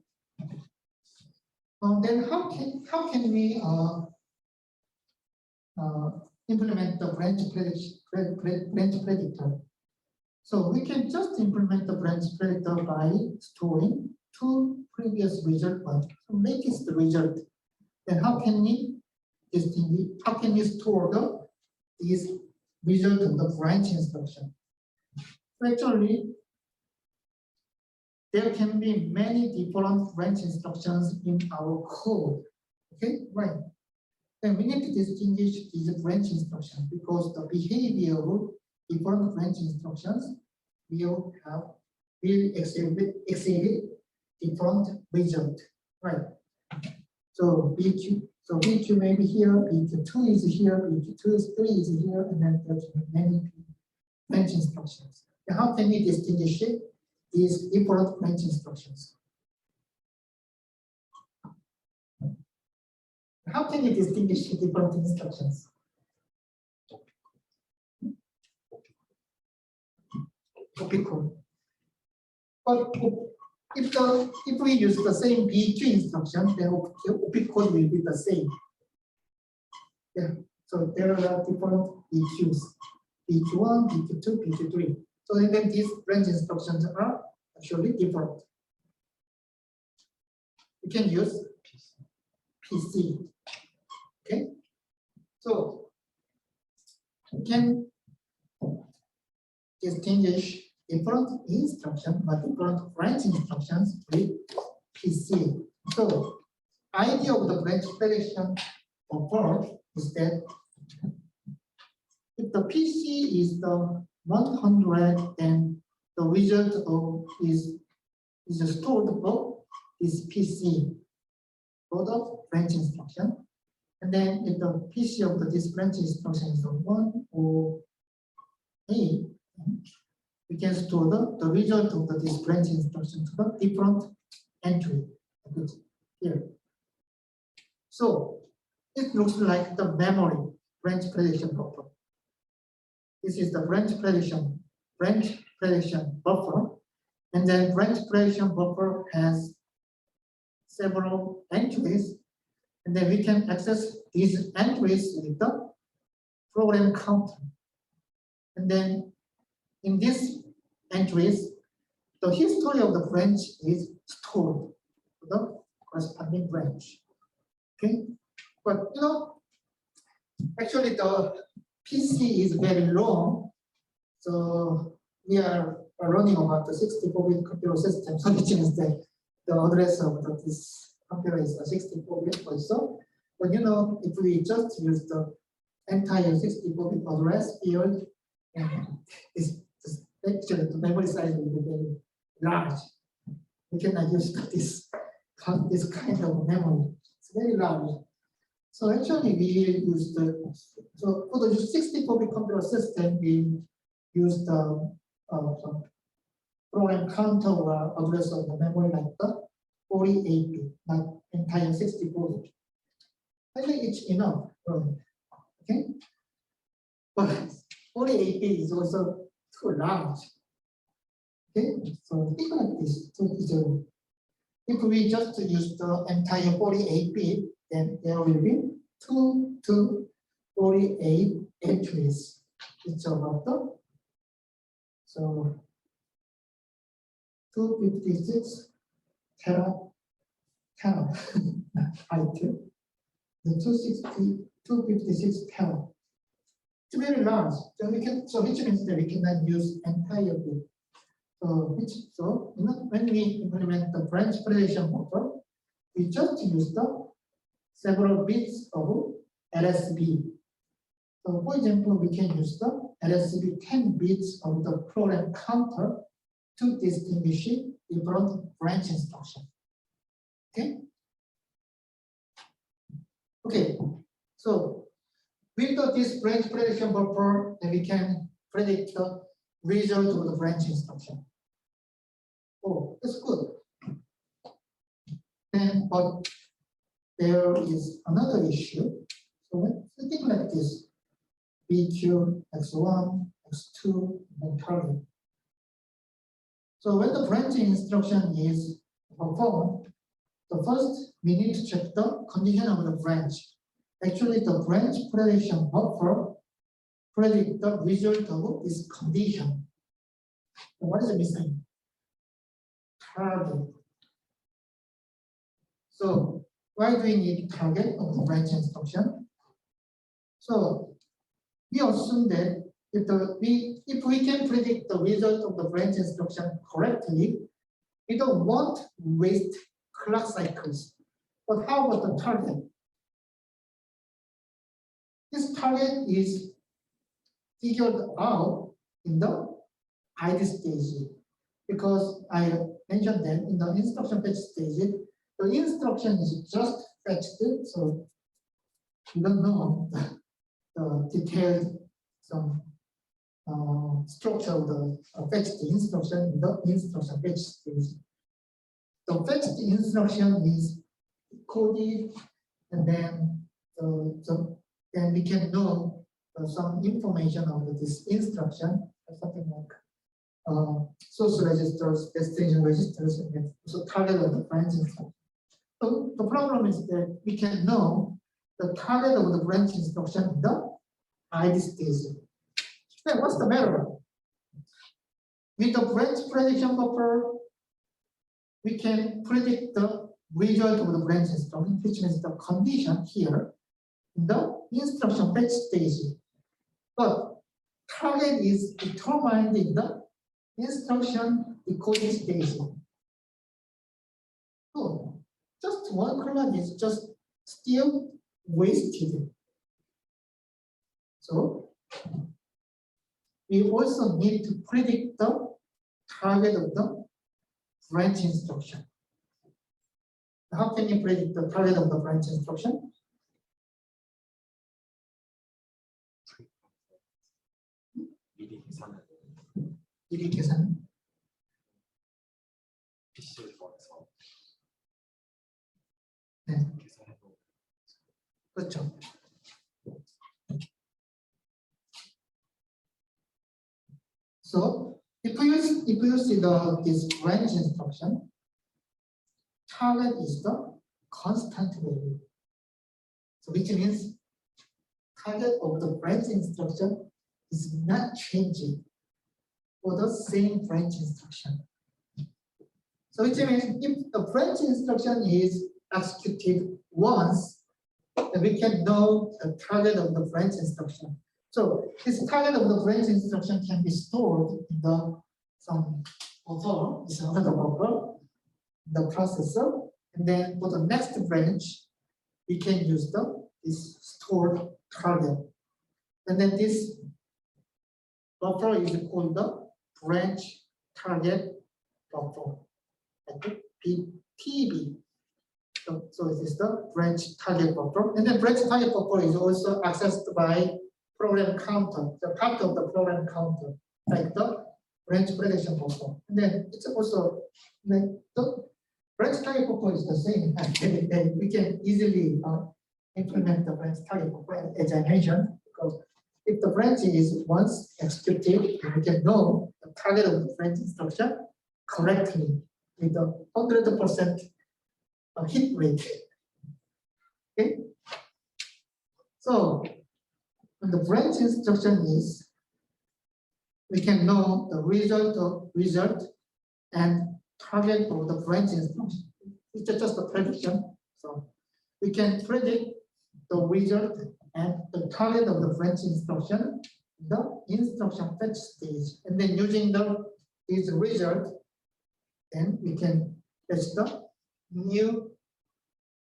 how can we implement the branch predictor? So we can just implement the branch predictor by storing two previous result ones. So make it the result. Then how can we distinguish? How can we store these result of the branch instruction? So actually, there can be many different branch instructions in our code. Okay, right. Then we need to distinguish these branch instructions because the behavior of different branch instructions will exhibit different result. Right. So BQ may be here, BQ2 is here, BQ2 is 3 is here, and then there's many branch instructions. And how can we distinguish these different branch instructions? How can you distinguish different instructions? Opicode. But if we use the same BQ instruction, then opicode will be the same. Yeah. So there are different BQs, BQ1, BQ2, BQ3. So then these branch instructions are actually different. You can use PC. Okay. So you can distinguish different instructions, but different branch instructions with PC. So idea of the branch prediction buffer is that if the PC is the 100, then the result of is stored for this PC for the branch instruction. And then if the PC of this branch instruction is 1 or 8, we can store the result of this branch instruction to the different entry here. So it looks like the memory branch prediction buffer. This is the branch prediction buffer, and then branch prediction buffer has several entries, and then we can access these entries with the program counter. And then in these entries, the history of the branch is stored to the corresponding branch. Okay, but actually the PC is very long, so we are running about the 64-bit computer system, so which means that the address of this computer is 64-bit also. But if we just use the entire 64-bit address field, actually the memory size will be very large. We cannot use this kind of memory. It's very large. So actually we use so for the 64-bit computer system, we use the program counter or address of the memory like the 48-bit, not entire 64-bit. Actually it's enough. Okay. But 48-bit is also too large. Okay, so think like this. So if we just use the entire 48-bit, then there will be 2 to 48 entries. It's about the so 256 tera height. The 256 tera. It's very large. So which means that we cannot use entire bit. So when we implement the branch prediction buffer, we just use the several bits of LSB. So for example, we can use the LSB 10 bits of the program counter to distinguish different branch instructions. Okay. Okay. So With this branch prediction buffer, then we can predict the result of the branch instruction. Oh, that's good. And but there is another issue. So when something like this, BQ, X1, X2, and target. So when the branching instruction is performed, the first we need to check the condition of the branch. Actually, the branch prediction buffer predict the result of this condition. So what is it missing? Target. So why do we need target of the branch instruction? So we assume that if we can predict the result of the branch instruction correctly, we don't want to waste clock cycles. But how about the target? This target is figured out in the ID stage, because I mentioned that in the instruction fetch stage, the instruction is just fetched, so you don't know the detailed structure of the fetched instruction in the instruction fetch stage. The fetched instruction is coded, and then then we can know some information of this instruction, something like source registers, destination registers, and also target of the branch instruction. So the problem is that we can know the target of the branch instruction in the ID stage. Then what's the matter? With the branch prediction buffer, we can predict the result of the branch instruction, which means the condition here in the instruction fetch stage. But target is determined in the instruction decoding stage. So just one clock is just still wasted. So we also need to predict the target of the branch instruction. How can you predict the target of the branch instruction? 미리 계산을 미리 계산. PC를 통해서 네, 계산해도 그렇죠. So if you see this branch instruction, target is the constant value. So which means target of the branch instruction is not changing for the same branch instruction. So which means if the branch instruction is executed once, then we can know the target of the branch instruction. So this target of the branch instruction can be stored in some buffer, is another buffer, the processor, and then for the next branch, we can use this stored target. And then this buffer is called the branch target buffer, like PB. So this is the branch target buffer. And then branch target buffer is also accessed by program counter, the part of the program counter, like the branch prediction buffer. And then it's also the branch target buffer is the same. And we can easily implement the branch target buffer, as I mentioned, because if the branch is once executed, we can know the target of the branch instruction correctly with a 100% hit rate. Okay. So when the branch instruction is, we can know the result and target of the branch instruction. It's just a prediction. So we can predict the result and the target of the branch instruction, the instruction fetch stage, and then using this result, then we can fetch the new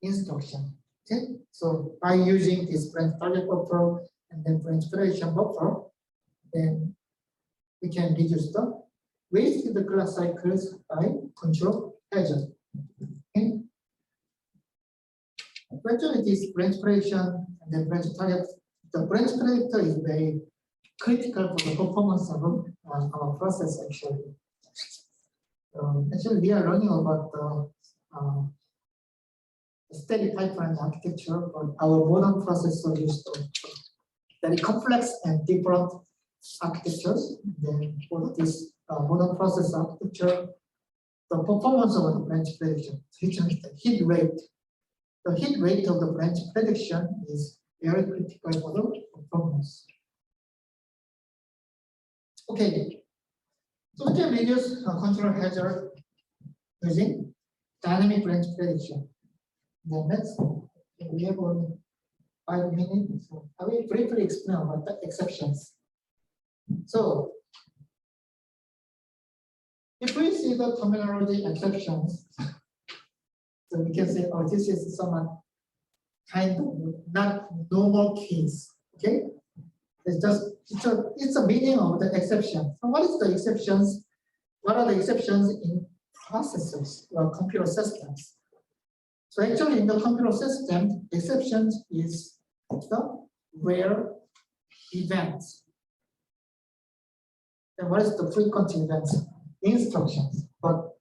instruction. Okay, so by using this branch target buffer and then branch prediction buffer, then we can reduce the wasted clock cycles by control agent. Okay. Gradually, this branch prediction and then branch target the branch predictor is very critical for the performance of our process actually. Actually, we are learning about the steady pipeline architecture, but our modern processor used very complex and different architectures. Then for this modern process architecture, the performance of the branch prediction, which means the hit rate. The hit rate of the branch prediction is very critical for the performance. Okay, so we can reduce control hazard using dynamic branch prediction. Then we have only 5 minutes, so I will briefly explain about the exceptions. So if we see the terminology exceptions, so we can say, oh, this is some kind of not normal case. Okay, it's a meaning of the exception. So what is the exceptions? What are the exceptions in processors or computer systems? So actually, in the computer system, exceptions is the rare events. And what is the frequent events? Instructions. But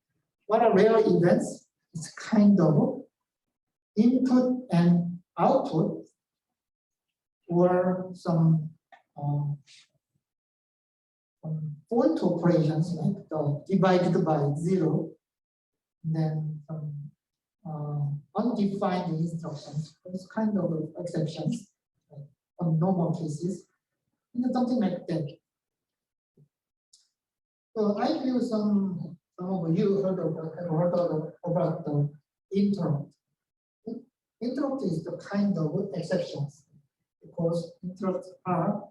what are rare events? It's kind of input and output, or some fault operations like the divided by 0, then some undefined instructions. Those kind of exceptions on normal cases, and something like that. So I feel some of you heard about the interrupt. Interrupt is the kind of exceptions, because interrupts are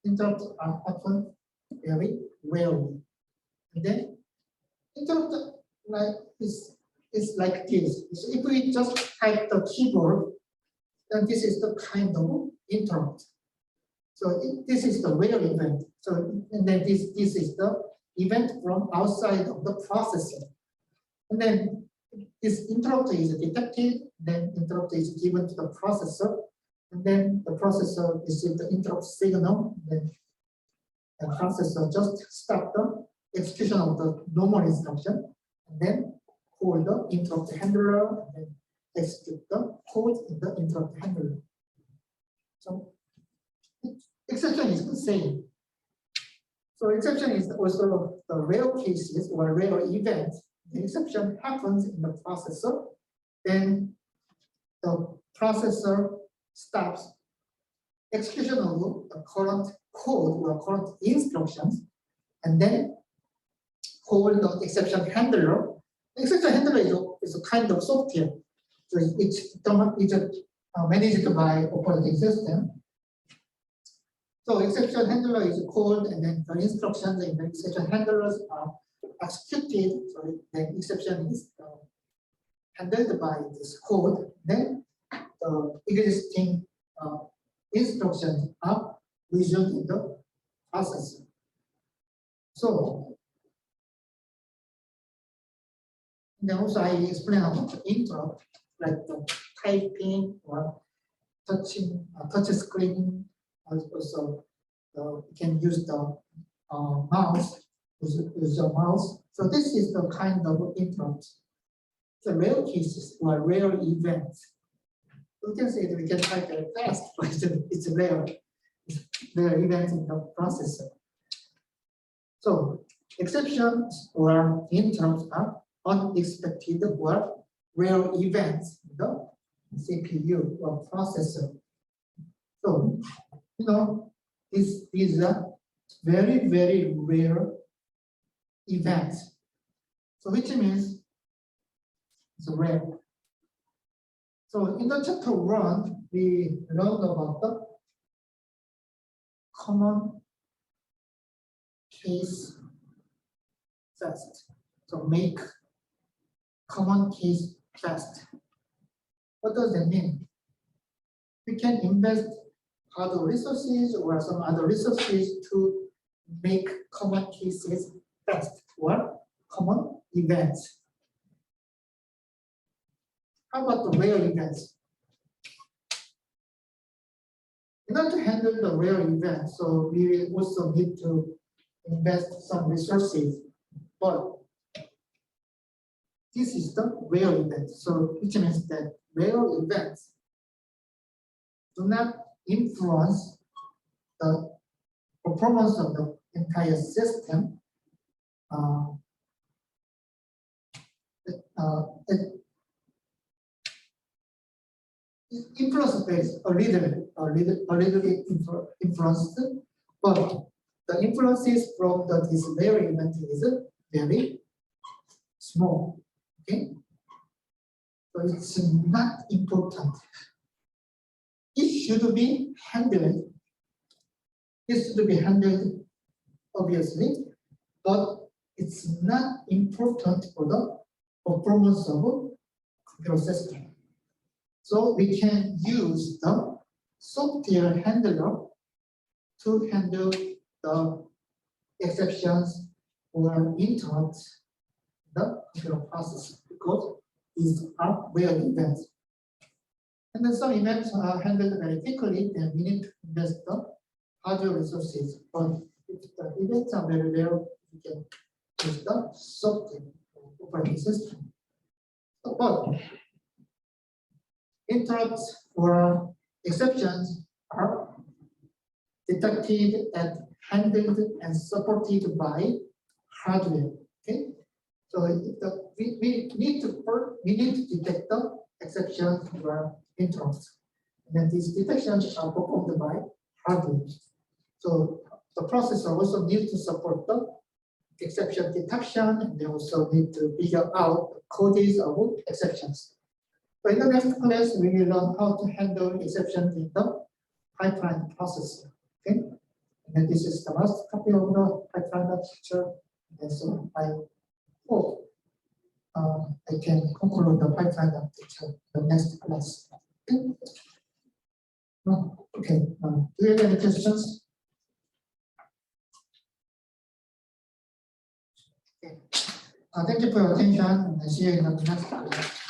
often very rarely. And then interrupt is like this. So if we just type the keyboard, then this is the kind of interrupt. So this is the rare event. So and then this is the event from outside of the processor. And then this interrupt is detected, then interrupt is given to the processor, and then the processor receives the interrupt signal, then the processor just stop the execution of the normal instruction, and then call the interrupt handler, and then execute the code in the interrupt handler. So exception is the same. So exception is also the rare cases or rare events. The exception happens in the processor, then the processor stops execution of the current code or current instructions, and then call the exception handler. The exception handler is a kind of software, so it's managed by operating system. So exception handler is called, and then the instructions in the exception handlers are executed. So the exception is handled by this code. Then the existing instructions are resumed in the processor. So then also I explain about the interrupt, like the typing or touching, touch screen. Also, you can use the mouse. Use your mouse. So this is the kind of interrupt. The rare cases or rare events. We can say that we can type very fast, but it's rare. Rare events in the processor. So exceptions or interrupts are unexpected or rare events in the CPU or processor. So these are very, very rare events. So which means it's rare. So in the chapter 1, we learned about the common case fast. So make common case fast. What does that mean? We can invest other resources or some other resources to make common cases fast or common events. How about the rare events? In order to handle the rare events, so we will also need to invest some resources, but this is the rare event. So which means that rare events do not influence the performance of the entire system. It influence is a little bit influenced, but the influences from this rare event is very small. Okay, so it's not important. It should be handled. It should be handled, obviously, but it's not important for the performance of a computer system. So we can use the software handler to handle the exceptions or interrupts the computer process because these are rare events. And then some events are handled very quickly, then we need to invest the hardware resources. But if the events are very rare, we can use the software operating system. But interrupts or exceptions are detected and handled and supported by hardware. Okay, so we need to detect the exceptions or interrupts, and then these detections are performed by hardware. So the processor also needs to support the exception detection, and they also need to figure out the causes of exceptions. So in the next class, we will learn how to handle exceptions in the pipeline process. Okay, and then this is the last copy of the pipeline architecture. And so I hope I can conclude the pipeline architecture the next class. Okay. Okay. Do you have any questions? Okay. Thank you for your attention, and see you in the next class.